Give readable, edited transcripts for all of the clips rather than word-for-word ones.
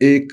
1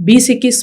20-21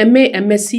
MA MSc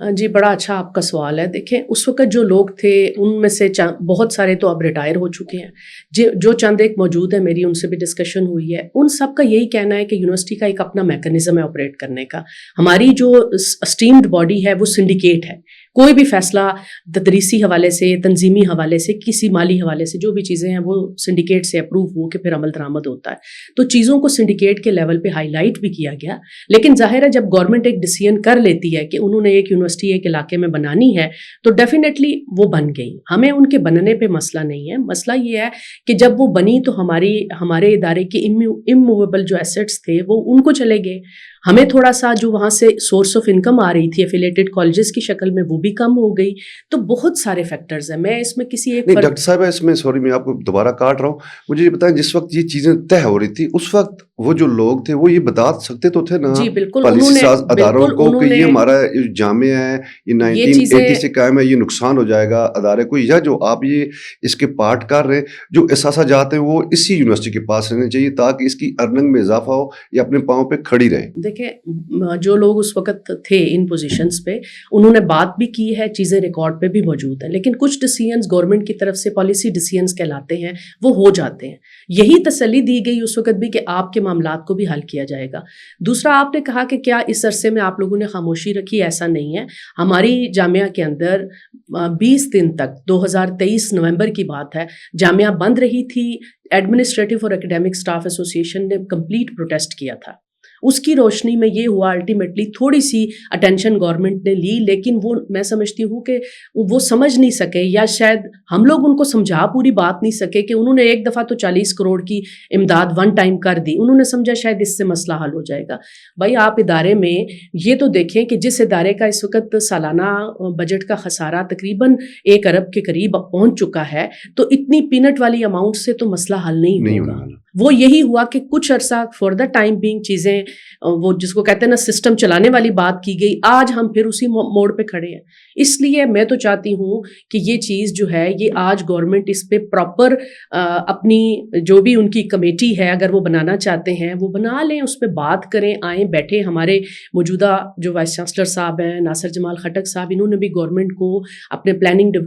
جی بڑا اچھا آپ کا سوال ہے. دیکھیں اس وقت جو لوگ تھے ان میں سے بہت سارے تو اب ریٹائر ہو چکے ہیں. جو چند ایک موجود ہیں میری ان سے بھی ڈسکشن ہوئی ہے. ان سب کا یہی کہنا ہے کہ یونیورسٹی کا ایک اپنا میکانزم ہے آپریٹ کرنے کا. ہماری جو اسٹیمڈ باڈی ہے وہ سنڈیکیٹ ہے. کوئی بھی فیصلہ تدریسی حوالے سے, تنظیمی حوالے سے, کسی مالی حوالے سے جو بھی چیزیں ہیں وہ سنڈیکیٹ سے اپروو ہو کے پھر عمل درآمد ہوتا ہے. تو چیزوں کو سنڈیکیٹ کے لیول پہ ہائی لائٹ بھی کیا گیا. لیکن ظاہر ہے جب گورنمنٹ ایک ڈیسیژن کر لیتی ہے کہ انہوں نے ایک یونیورسٹی ایک علاقے میں بنانی ہے تو ڈیفینیٹلی وہ بن گئی. ہمیں ان کے بننے پہ مسئلہ نہیں ہے. مسئلہ یہ ہے کہ جب وہ بنی تو ہمارے ادارے کے اموویبل جو ایسٹس تھے وہ ان کو چلے گئے. ہمیں تھوڑا سا جو وہاں سے سورس آف انکم آ رہی تھی ایفیلیٹڈ کالجز کی شکل میں وہ بھی کم ہو گئی. تو بہت سارے فیکٹرز ہیں. میں اس میں کسی ایک نہیں ڈاکٹر صاحب اس میں سوری میں آپ کو دوبارہ کاٹ رہا ہوں. مجھے یہ بتائیں جس وقت یہ چیزیں طے ہو رہی تھی اس وقت وہ جو لوگ تھے وہ یہ بتا سکتے تو تھے نا جی بالکل پالیسی ساز اداروں کو کہ یہ ہمارا جامعہ ہے یہ 1980 سے قائم ہے, یہ نقصان ہو جائے گا ادارے کو, یا جو آپ یہ اس کے پارٹ کر رہے ہیں جو اثاثہ جات ہیں وہ اسی یونیورسٹی کے پاس رہنے چاہیے تاکہ اس کی ارننگ میں اضافہ ہو یا اپنے پاؤں پہ کھڑی رہے. دیکھیں جو لوگ اس وقت تھے ان پوزیشنز پہ انہوں نے بات بھی کی ہے, چیزیں ریکارڈ پہ بھی موجود ہیں. لیکن کچھ ڈیسیژنز گورنمنٹ کی طرف سے پالیسی ڈیسیژنز کہلاتے ہیں وہ ہو جاتے ہیں. یہی تسلی دی گئی اس وقت بھی کہ آپ کے معاملات کو بھی حل کیا جائے گا. دوسرا آپ نے کہا کہ کیا اس عرصے میں آپ لوگوں نے خاموشی رکھی, ایسا نہیں ہے. ہماری جامعہ کے اندر 20 دن تک 2023 نومبر کی بات ہے جامعہ بند رہی تھی. ایڈمنسٹریٹو اور اکیڈیمک اسٹاف ایسوسیشن نے کمپلیٹ پروٹیسٹ کیا تھا. اس کی روشنی میں یہ ہوا الٹیمیٹلی تھوڑی سی اٹینشن گورنمنٹ نے لی, لیکن وہ میں سمجھتی ہوں کہ وہ سمجھ نہیں سکے یا شاید ہم لوگ ان کو سمجھا پوری بات نہیں سکے کہ انہوں نے ایک دفعہ تو 40 کروڑ کی امداد ون ٹائم کر دی. انہوں نے سمجھا شاید اس سے مسئلہ حل ہو جائے گا. بھائی آپ ادارے میں یہ تو دیکھیں کہ جس ادارے کا اس وقت سالانہ بجٹ کا خسارہ تقریباً 1 ارب کے قریب پہنچ چکا ہے تو اتنی پینٹ والی اماؤنٹ سے تو مسئلہ حل نہیں ہوگا. وہ یہی ہوا کہ کچھ عرصہ فار دا ٹائم بینگ چیزیں وہ جس کو کہتے ہیں نا سسٹم چلانے والی بات کی گئی. آج ہم پھر اسی موڑ پہ کھڑے ہیں. اس لیے میں تو چاہتی ہوں کہ یہ چیز جو ہے یہ آج گورنمنٹ اس پہ پراپر اپنی جو بھی ان کی کمیٹی ہے اگر وہ بنانا چاہتے ہیں وہ بنا لیں, اس پہ بات کریں, آئیں بیٹھیں. ہمارے موجودہ جو وائس چانسلر صاحب ہیں ناصر جمال خٹک صاحب, انہوں نے بھی گورنمنٹ کو اپنے پلاننگ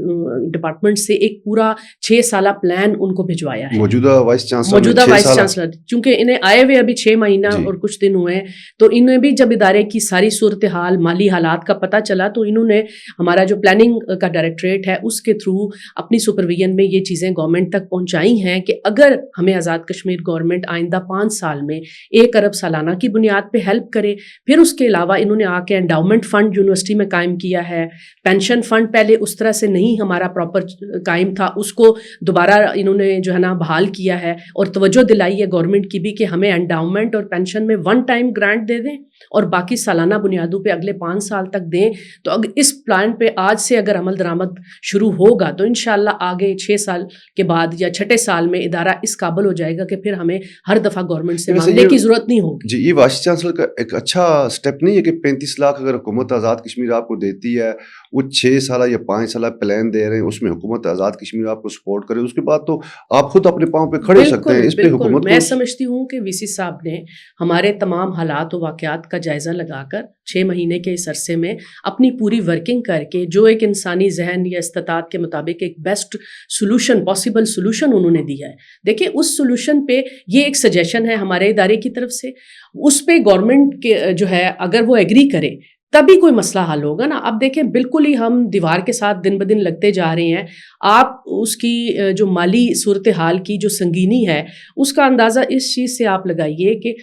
ڈپارٹمنٹ سے ایک پورا 6 سالہ پلان ان کو بھجوایا ہے. موجودہ وائس چانسلر چونکہ انہیں آئے ہوئے ابھی 6 مہینہ اور کچھ دن ہوئے ہیں تو انہیں بھی جب ادارے کی ساری صورتحال مالی حالات کا پتہ چلا تو انہوں نے ہمارا جو پلاننگ کا ڈائریکٹریٹ ہے اس کے تھرو اپنی سپرویژن میں یہ چیزیں گورنمنٹ تک پہنچائی ہیں کہ اگر ہمیں آزاد کشمیر گورنمنٹ آئندہ 5 سال میں 1 ارب سالانہ کی بنیاد پہ ہیلپ کرے. پھر اس کے علاوہ انہوں نے آ کے انڈاؤمنٹ فنڈ یونیورسٹی میں قائم کیا ہے. پینشن فنڈ پہلے اس طرح سے نہیں ہمارا پراپر قائم تھا, اس کو دوبارہ انہوں نے جو ہے نا بحال کیا ہے اور توجہ دلائی ہے گورنمنٹ کی بھی کہ ہمیں انڈاؤمنٹ اور پینشن میں ون ٹائم گرانٹ دے دیں اور باقی سالانہ بنیادوں پہ اگلے 5 سال تک دیں. تو اگر اس پلان پہ آج سے اگر عمل درآمد شروع ہوگا تو انشاءاللہ آگے 6 سال کے بعد یا 6 سال میں ادارہ اس قابل ہو جائے گا کہ پھر ہمیں ہر دفعہ گورنمنٹ سے مانگنے کی ضرورت نہیں ہوگی. جی یہ وائس چانسلر کا ایک اچھا سٹیپ نہیں ہے کہ 35 لاکھ اگر حکومت آزاد کشمیر آپ کو دیتی ہے, وہ 6 سالہ یا 5 سالہ پلان دے رہے ہیں, اس میں حکومت آزاد کشمیر آپ کو سپورٹ کرے, اس کے بعد تو آپ خود اپنے پاؤں پہ کھڑے ہو سکتے ہیں. اس پہ حکومت میں سمجھتی ہوں کہ وی سی صاحب نے ہمارے تمام حالات و واقعات کا جائزہ لگا کر 6 مہینے کے اس عرصے میں اپنی پوری ورکنگ کر کے جو ایک انسانی ذہن یا استطاعت کے مطابق ایک بیسٹ سولوشن پاسبل سولوشن انہوں نے دیا ہے. دیکھیں اس سولوشن پہ یہ ایک سجیشن ہے ہمارے ادارے کی طرف سے, اس پہ گورنمنٹ کے جو ہے اگر وہ ایگری کرے تبھی کوئی مسئلہ حل ہوگا نا. اب دیکھیں بالکل ہی ہم دیوار کے ساتھ دن بدن لگتے جا رہے ہیں. آپ اس کی جو مالی صورتحال کی جو سنگینی ہے اس کا اندازہ اس چیز سے آپ لگائیے کہ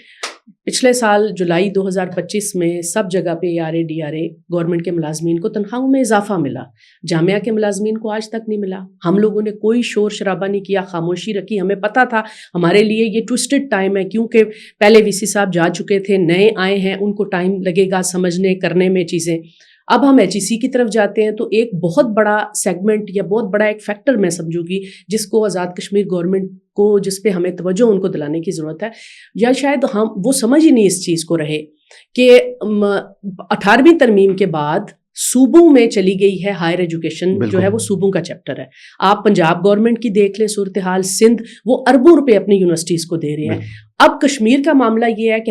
پچھلے سال جولائی 2025 میں سب جگہ پہ ARA گورنمنٹ کے ملازمین کو تنخواہوں میں اضافہ ملا, جامعہ کے ملازمین کو آج تک نہیں ملا. ہم لوگوں نے کوئی شور شرابہ نہیں کیا, خاموشی رکھی. ہمیں پتہ تھا ہمارے لیے یہ ٹوسٹڈ ٹائم ہے کیونکہ پہلے وی سی صاحب جا چکے تھے, نئے آئے ہیں, ان کو ٹائم لگے گا سمجھنے کرنے میں چیزیں. اب ہم HEC کی طرف جاتے ہیں تو ایک بہت بڑا سیگمنٹ یا بہت بڑا ایک فیکٹر میں سمجھوں گی جس کو آزاد کشمیر گورنمنٹ کو جس پہ ہمیں توجہ ان کو دلانے کی ضرورت ہے, یا شاید ہم وہ سمجھ ہی نہیں اس چیز کو رہے کہ 18ویں ترمیم کے بعد صوبوں میں چلی گئی ہے ہائر ایجوکیشن جو ہے وہ صوبوں کا چیپٹر ہے. آپ پنجاب گورنمنٹ کی دیکھ لیں صورتحال, سندھ وہ اربوں روپے اپنی یونیورسٹیز کو دے رہے ہیں. اب کشمیر کا معاملہ یہ ہے کہ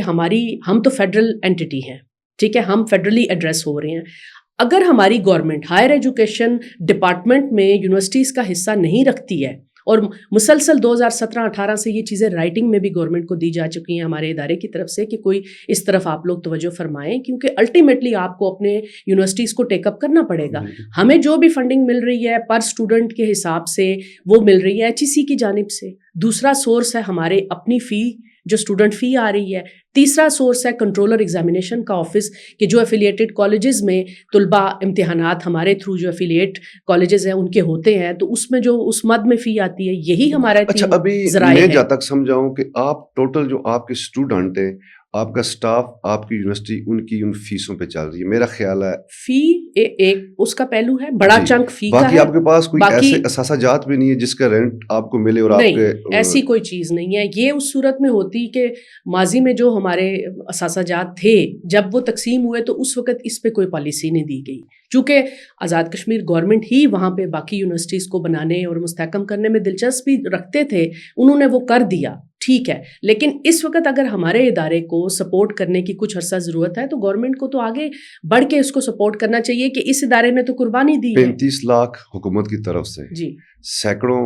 ہم تو فیڈرل اینٹی ہیں, ٹھیک ہے, ہم فیڈرلی ایڈریس ہو رہے ہیں. اگر ہماری گورنمنٹ ہائر ایجوکیشن ڈپارٹمنٹ میں یونیورسٹیز کا حصہ نہیں رکھتی ہے، اور مسلسل 2017-18 سے یہ چیزیں رائٹنگ میں بھی گورنمنٹ کو دی جا چکی ہیں ہمارے ادارے کی طرف سے کہ کوئی اس طرف آپ لوگ توجہ فرمائیں، کیونکہ الٹیمیٹلی آپ کو اپنے یونیورسٹیز کو ٹیک اپ کرنا پڑے گا. ہمیں جو بھی فنڈنگ مل رہی ہے پر اسٹوڈنٹ کے حساب سے وہ مل رہی ہے HEC کی جانب سے. دوسرا سورس ہے ہمارے اپنی فی جو اسٹوڈنٹ فی آ رہی ہے. تیسرا سورس ہے کنٹرولر ایگزامینیشن کا آفس کہ جو ایفیلیٹڈ کالجز میں طلبہ امتحانات ہمارے تھرو جو ایفیلیٹ کالجز ہیں ان کے ہوتے ہیں، تو اس میں جو اس مد میں فی آتی ہے یہی ہمارا اچھا ابھی میں جہاں تک سمجھاؤں کہ آپ ٹوٹل جو آپ کے اسٹوڈنٹ ہیں، آپ کا اسٹاف، آپ کی یونیورسٹی ان کی ان فیسوں پہ چل رہی ہے. میرا خیال ہے فی ایک اس کا پہلو ہے، بڑا چنک فی کا ہے. باقی آپ کے پاس کوئی ایسے اثاثہ جات بھی نہیں ہے جس کا رینٹ آپ کو ملے اور آپ کے؟ نہیں، ایسی کوئی چیز نہیں ہے. یہ اس صورت میں ہوتی کہ ماضی میں جو ہمارے اثاثہ جات تھے جب وہ تقسیم ہوئے تو اس وقت اس پہ کوئی پالیسی نہیں دی گئی، چونکہ آزاد کشمیر گورنمنٹ ہی وہاں پہ باقی یونیورسٹیز کو بنانے اور مستحکم کرنے میں دلچسپی رکھتے تھے، انہوں نے وہ کر دیا، ٹھیک ہے. لیکن اس وقت اگر ہمارے ادارے کو سپورٹ کرنے کی کچھ عرصہ ضرورت ہے تو گورنمنٹ کو تو آگے بڑھ کے اس کو سپورٹ کرنا چاہیے کہ اس ادارے نے تو قربانی دی ہے. 35 لاکھ حکومت کی طرف سے، جی سینکڑوں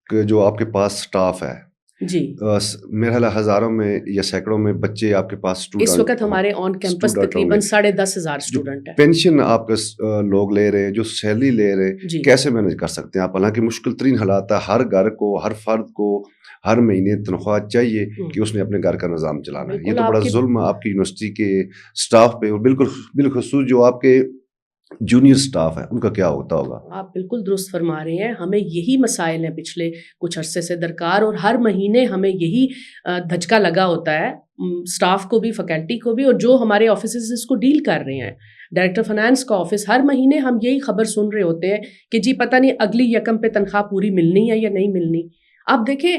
کے جو آپ کے پاس سٹاف ہے، جی میرا خیال ہے ہزاروں میں یا سینکڑوں میں بچے آپ کے پاس اسٹوڈنٹ اس وقت ہمارے آن کیمپس تقریباً 10,500 اسٹوڈنٹ ہیں. پینشن آپ کا لوگ لے رہے ہیں، جو سیلری لے رہے ہیں، کیسے مینج کر سکتے ہیں آپ؟ حالانکہ مشکل ترین حالات ہے، ہر گھر کو، ہر فرد کو ہر مہینے تنخواہ چاہیے کہ اس نے اپنے گھر کا نظام چلانا ہے. یہ تو بڑا ظلم ہے آپ کی یونیورسٹی کے سٹاف پہ، اور بالخصوص جو آپ کے جونیئر سٹاف ہے ان کا کیا ہوتا ہوگا. آپ بالکل درست فرما رہے ہیں. ہمیں یہی مسائل ہیں پچھلے کچھ عرصے سے درکار، اور ہر مہینے ہمیں یہی دھچکا لگا ہوتا ہے سٹاف کو بھی، فیکلٹی کو بھی، اور جو ہمارے آفیسز اس کو ڈیل کر رہے ہیں. ڈائریکٹر فائنانس کا آفس، ہر مہینے ہم یہی خبر سن رہے ہوتے ہیں کہ جی پتہ نہیں اگلی یکم پہ تنخواہ پوری ملنی ہے یا نہیں ملنی. اب دیکھیں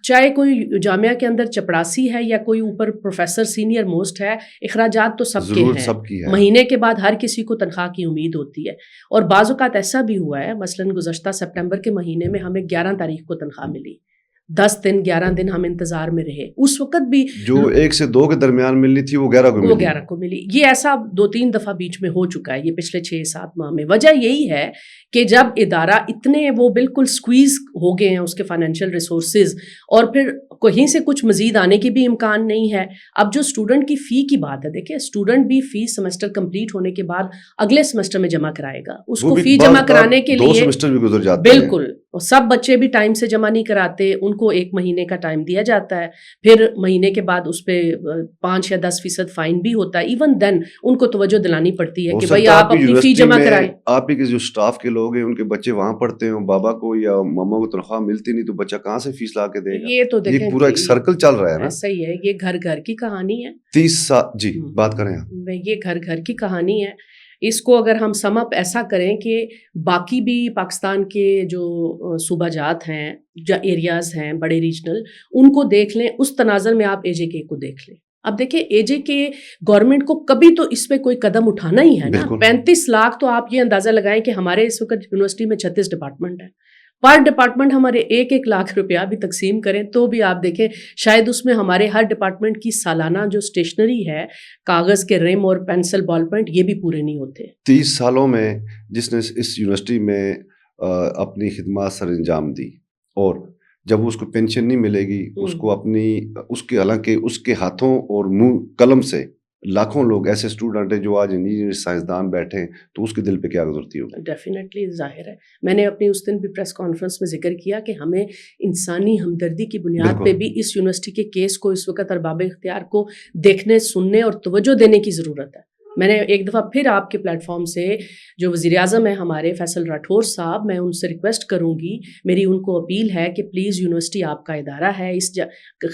چاہے کوئی جامعہ کے اندر چپڑاسی ہے یا کوئی اوپر پروفیسر سینئر موسٹ ہے، اخراجات تو سب کے ہیں. مہینے کے بعد ہر کسی کو تنخواہ کی امید ہوتی ہے، اور بعض اوقات ایسا بھی ہوا ہے، مثلاً گزشتہ سپٹمبر کے مہینے میں ہمیں 11 تاریخ کو تنخواہ ملی. 10 دن 11 دن ہم انتظار میں رہے. اس وقت بھی جو 1 سے 2 کے درمیان ملنی تھی وہ 11 کو ملی. یہ ایسا 2-3 دفعہ بیچ میں ہو چکا ہے یہ پچھلے 6-7 ماہ میں. وجہ یہی ہے کہ جب ادارہ اتنے وہ بالکل سکویز ہو گئے ہیں اس کے فائنینشیل ریسورسز، اور پھر کہیں سے کچھ مزید آنے کی بھی امکان نہیں ہے. اب جو اسٹوڈنٹ کی فی کی بات ہے، دیکھیں اسٹوڈنٹ بھی فی سیمسٹر کمپلیٹ ہونے کے بعد اگلے سیمسٹر میں جمع کرائے گا. اس کو فی جمع کرانے کے لیے 2 سیمسٹر بھی گزر جاتے ہیں. بالکل، سب بچے بھی ٹائم سے جمع نہیں کراتے، ان کو 1 مہینے کا ٹائم دیا جاتا ہے، پھر مہینے کے بعد اس پہ 5 یا 10% فائن بھی ہوتا ہے. ایون دین ان کو توجہ دلانی پڑتی ہے کہ بھائی آپ اپنی فی جمع کرائیں. آپ ہی کے جو اسٹاف کے لوگ ہیں ان کے بچے وہاں پڑھتے ہیں، بابا کو یا ماما کو تنخواہ ملتی نہیں تو بچہ کہاں سے فیس لا کے دے گا؟ یہ تو دیکھیں پورا ایک سرکل چل رہا ہے نا. صحیح ہے، یہ گھر گھر کی کہانی ہے. 30 سال جی بات کریں آپ. یہ گھر گھر کی کہانی ہے. اس کو اگر ہم سم اپ ایسا کریں کہ باقی بھی پاکستان کے جو صوبہ جات ہیں یا ایریاز ہیں بڑے ریجنل، ان کو دیکھ لیں، اس تناظر میں آپ AJK کو دیکھ لیں. اب دیکھیں AJK گورنمنٹ کو کبھی تو اس پہ کوئی قدم اٹھانا ہی ہے نا. 35 لاکھ تو آپ یہ اندازہ لگائیں کہ ہمارے اس وقت یونیورسٹی میں 36 ڈپارٹمنٹ ہیں. پر ڈپارٹمنٹ ہمارے 1-1 لاکھ روپیہ بھی تقسیم کریں تو بھی آپ دیکھیں شاید اس میں ہمارے ہر ڈپارٹمنٹ کی سالانہ جو اسٹیشنری ہے، کاغذ کے ریم اور پینسل، بال پوائنٹ، یہ بھی پورے نہیں ہوتے. 30 سالوں میں جس نے اس یونیورسٹی میں اپنی خدمات سر انجام دی، اور جب اس کو پینشن نہیں ملے گی اس کو حالانکہ اس کے ہاتھوں اور منہ قلم سے لاکھوں لوگ ایسے اسٹوڈنٹ ہیں جو آج انجینئر سائنسدان بیٹھے ہیں، تو اس کے دل پہ کیا گزرتی ہوگی؟ ڈیفینیٹلی ظاہر ہے. میں نے اپنی اس دن بھی پریس کانفرنس میں ذکر کیا کہ ہمیں انسانی ہمدردی کی بنیاد پہ بھی اس یونیورسٹی کے کیس کو اس وقت ارباب اختیار کو دیکھنے، سننے اور توجہ دینے کی ضرورت ہے. میں نے ایک دفعہ پھر آپ کے پلیٹ فارم سے جو وزیر اعظم ہیں ہمارے فیصل راٹھور صاحب، میں ان سے ریکویسٹ کروں گی، میری ان کو اپیل ہے کہ پلیز یونیورسٹی آپ کا ادارہ ہے، اس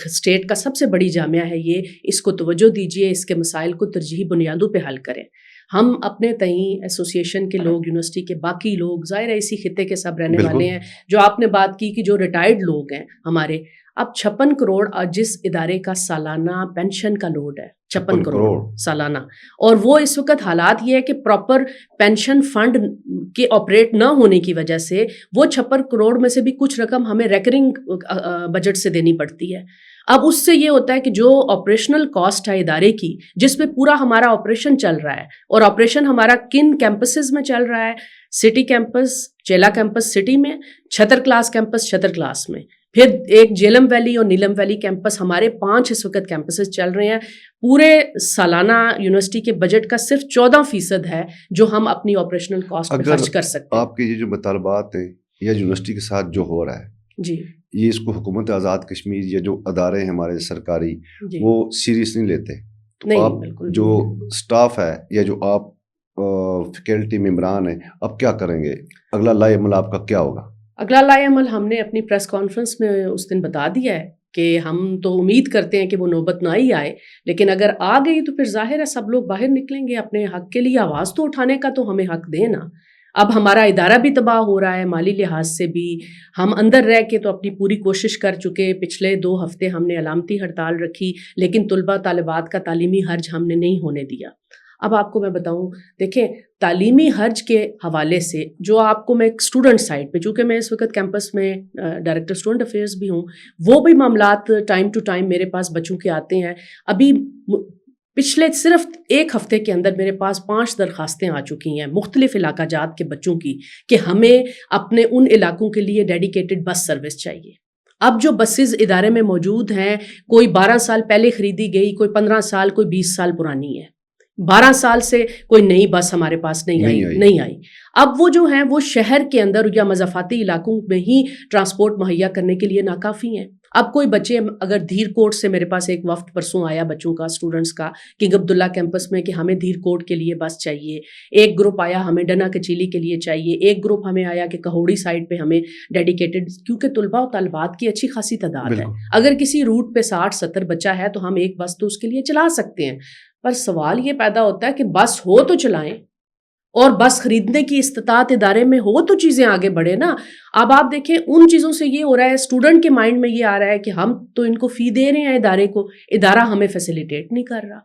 اسٹیٹ کا سب سے بڑی جامعہ ہے یہ، اس کو توجہ دیجیے، اس کے مسائل کو ترجیحی بنیادوں پہ حل کریں. ہم اپنے تئیں ایسوسیشن کے لوگ، یونیورسٹی کے باقی لوگ، ظاہر ہے اسی خطے کے سب رہنے والے ہیں. جو آپ نے بات کی کہ جو ریٹائرڈ لوگ ہیں ہمارے، اب 56 کروڑ جس ادارے کا سالانہ پینشن کا لوڈ ہے 56 کروڑ سالانہ، اور وہ اس وقت حالات یہ ہے کہ پراپر پینشن فنڈ کے آپریٹ نہ ہونے کی وجہ سے وہ 56 کروڑ میں سے بھی کچھ رقم ہمیں ریکرنگ بجٹ سے دینی پڑتی ہے. اب اس سے یہ ہوتا ہے کہ جو آپریشنل کاسٹ ہے ادارے کی، جس پہ پورا ہمارا آپریشن چل رہا ہے، اور آپریشن ہمارا کن کیمپسز میں چل رہا ہے، سٹی کیمپس، چیلا کیمپس سٹی میں، چھتر کلاس کیمپس چھتر کلاس میں، پھر ایک جیلم ویلی اور نیلم ویلی کیمپس، ہمارے 5 اس وقت کیمپسز چل رہے ہیں. پورے سالانہ یونیورسٹی کے بجٹ کا صرف 14% ہے جو ہم اپنی آپریشنل کاسٹ پہ خرچ کر سکتے ہیں. آپ کے یہ جو مطالبات ہیں یا یونیورسٹی کے ساتھ جو ہو رہا ہے جی، یہ اس کو حکومت آزاد کشمیر یا جو ادارے ہیں ہمارے سرکاری جی، وہ سیریس نہیں لیتے، تو نہیں، آپ بالکل جو سٹاف ہے یا جو آپ فیکلٹی ممبران ہیں اب کیا کریں گے؟ اگلا لائحہ عمل آپ کا کیا ہوگا؟ اگلا لائحہ عمل ہم نے اپنی پریس کانفرنس میں اس دن بتا دیا ہے کہ ہم تو امید کرتے ہیں کہ وہ نوبت نہ ہی آئے، لیکن اگر آ گئی تو پھر ظاہر ہے سب لوگ باہر نکلیں گے. اپنے حق کے لیے آواز تو اٹھانے کا تو ہمیں حق دیں نا. اب ہمارا ادارہ بھی تباہ ہو رہا ہے مالی لحاظ سے بھی، ہم اندر رہ کے تو اپنی پوری کوشش کر چکے. پچھلے 2 ہفتے ہم نے علامتی ہڑتال رکھی، لیکن طلباء طالبات کا تعلیمی حرج ہم نے نہیں ہونے دیا. اب آپ کو میں بتاؤں، دیکھیں تعلیمی حرج کے حوالے سے جو آپ کو میں اسٹوڈنٹ سائڈ پہ، چونکہ میں اس وقت کیمپس میں ڈائریکٹر اسٹوڈنٹ افیئرس بھی ہوں، وہ بھی معاملات ٹائم ٹو ٹائم میرے پاس بچوں کے آتے ہیں. ابھی پچھلے صرف 1 ہفتے کے اندر میرے پاس 5 درخواستیں آ چکی ہیں مختلف علاقہ جات کے بچوں کی کہ ہمیں اپنے ان علاقوں کے لیے ڈیڈیکیٹڈ بس سروس چاہیے. اب جو بسز ادارے میں موجود ہیں، کوئی 12 سال پہلے خریدی گئی، کوئی 15 سال، کوئی 20 سال پرانی ہے. 12 سال سے کوئی نئی بس ہمارے پاس نہیں آئی. اب وہ جو ہیں وہ شہر کے اندر یا مضافاتی علاقوں میں ہی ٹرانسپورٹ مہیا کرنے کے لیے ناکافی ہیں. اب کوئی بچے اگر دھیر کوٹ سے، میرے پاس ایک وفد پرسوں آیا بچوں کا، اسٹوڈنٹس کا، کنگ عبداللہ کیمپس میں کہ ہمیں دھیر کوٹ کے لیے بس چاہیے. ایک گروپ آیا ہمیں ڈنا کچیلی کے لیے چاہیے. ایک گروپ ہمیں آیا کہ کہوڑی سائڈ پہ ہمیں ڈیڈیکیٹڈ، کیونکہ طلباء و طالبات کی اچھی خاصی تعداد ہے. اگر کسی روٹ پہ 60-70 بچہ ہے تو ہم ایک بس تو اس کے لیے چلا سکتے ہیں. پر سوال یہ پیدا ہوتا ہے کہ بس ہو تو چلائیں، اور بس خریدنے کی استطاعت ادارے میں ہو تو چیزیں آگے بڑھے نا. اب آپ دیکھیں ان چیزوں سے یہ ہو رہا ہے، اسٹوڈنٹ کے مائنڈ میں یہ آ رہا ہے کہ ہم تو ان کو فی دے رہے ہیں ادارے کو، ادارہ ہمیں فیسیلیٹیٹ نہیں کر رہا.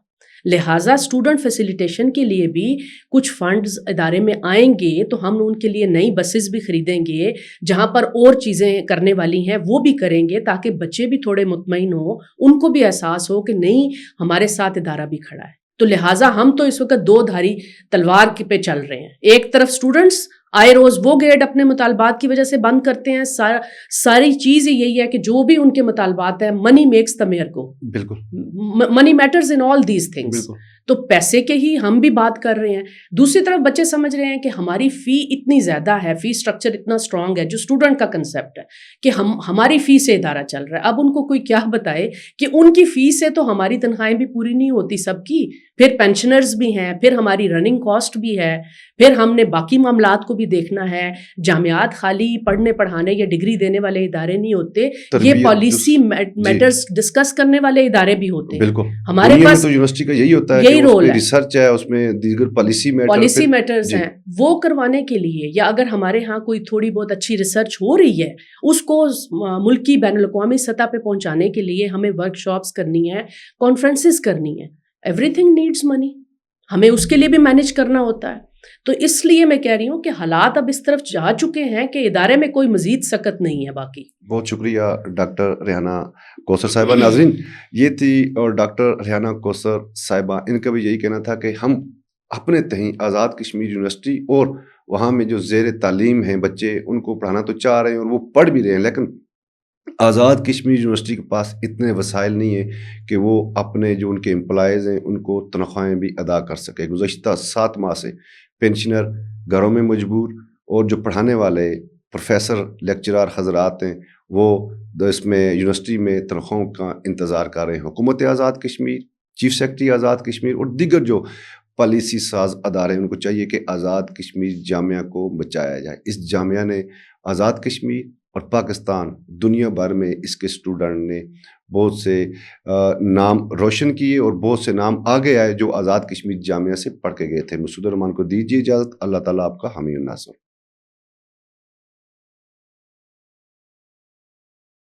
لہٰذا اسٹوڈنٹ فیسیلیٹیشن کے لیے بھی کچھ فنڈز ادارے میں آئیں گے تو ہم ان کے لیے نئی بسز بھی خریدیں گے، جہاں پر اور چیزیں کرنے والی ہیں وہ بھی کریں گے، تاکہ بچے بھی تھوڑے مطمئن ہوں، ان کو بھی احساس ہو کہ نہیں ہمارے ساتھ ادارہ بھی کھڑا ہے. تو لہٰذا ہم تو اس وقت 2 دھاری تلوار پہ چل رہے ہیں. ایک طرف اسٹوڈنٹس آئے روز وہ گیٹ اپنے مطالبات کی وجہ سے بند کرتے ہیں. ساری چیز یہی ہے کہ جو بھی ان کے مطالبات ہیں، منی میکس دا میئر گو. بالکل، money matters in all these things. تو پیسے کے ہی ہم بھی بات کر رہے ہیں. دوسری طرف بچے سمجھ رہے ہیں کہ ہماری فی اتنی زیادہ ہے، فی اسٹرکچر اتنا اسٹرانگ ہے، جو اسٹوڈنٹ کا کنسیپٹ ہے کہ ہماری فی سے ادارہ چل رہا ہے. اب ان کو کوئی کیا بتائے کہ ان کی فی سے تو ہماری تنخواہیں بھی پوری نہیں ہوتی سب کی، پھر پینشنرز بھی ہیں، پھر ہماری رننگ کاسٹ بھی ہے، پھر ہم نے باقی معاملات کو بھی دیکھنا ہے. جامعات خالی پڑھنے پڑھانے یا ڈگری دینے والے ادارے نہیں ہوتے، یہ پالیسی میٹرز ڈسکس کرنے والے ادارے بھی ہوتے ہیں. بالکل، ہمارے پاس تو یونیورسٹی کا یہی ہوتا ہے، یہی رول ہے، ریسرچ ہے، اس میں دیگر پالیسی میٹرز ہیں، وہ کروانے کے لیے. یا اگر ہمارے ہاں کوئی تھوڑی بہت اچھی ریسرچ ہو رہی ہے، اس کو ملکی بین الاقوامی سطح پہ پہنچانے کے لیے ہمیں ورک شاپس کرنی ہے، کانفرنسز کرنی ہے. ایوری تھنگ نیڈس منی، ہمیں اس کے لیے بھی مینیج کرنا ہوتا ہے. تو اس لیے میں کہہ رہی ہوں کہ حالات اب اس طرف جا چکے ہیں کہ ادارے میں کوئی مزید سکت نہیں ہے باقی. بہت شکریہ ڈاکٹر ریحانہ کوثر صاحبہ. ناظرین، یہ تھی اور ڈاکٹر ریحانہ کوثر صاحبہ. ان کا بھی یہی کہنا تھا کہ ہم اپنے تئیں آزاد کشمیر یونیورسٹی اور وہاں میں جو زیر تعلیم ہیں بچے، ان کو پڑھانا تو چاہ رہے ہیں اور وہ پڑھ بھی رہے ہیں، لیکن آزاد کشمیر یونیورسٹی کے پاس اتنے وسائل نہیں ہیں کہ وہ اپنے جو ان کے امپلائیز ہیں ان کو تنخواہیں بھی ادا کر سکے. گزشتہ 7 ماہ سے پینشنر گھروں میں مجبور، اور جو پڑھانے والے پروفیسر لیکچرار حضرات ہیں وہ اس میں یونیورسٹی میں تنخواہوں کا انتظار کر رہے ہیں. حکومت آزاد کشمیر، چیف سیکرٹری آزاد کشمیر اور دیگر جو پالیسی ساز ادارے ہیں، ان کو چاہیے کہ آزاد کشمیر جامعہ کو بچایا جائے. اس جامعہ نے آزاد کشمیر اور پاکستان، دنیا بھر میں اس کے اسٹوڈنٹ نے بہت سے نام روشن کیے اور بہت سے نام آگے آئے جو آزاد کشمیر جامعہ سے پڑھ کے گئے تھے. مسعود الرحمان کو دیجیے اجازت. اللہ تعالیٰ آپ کا حامی و ناصر.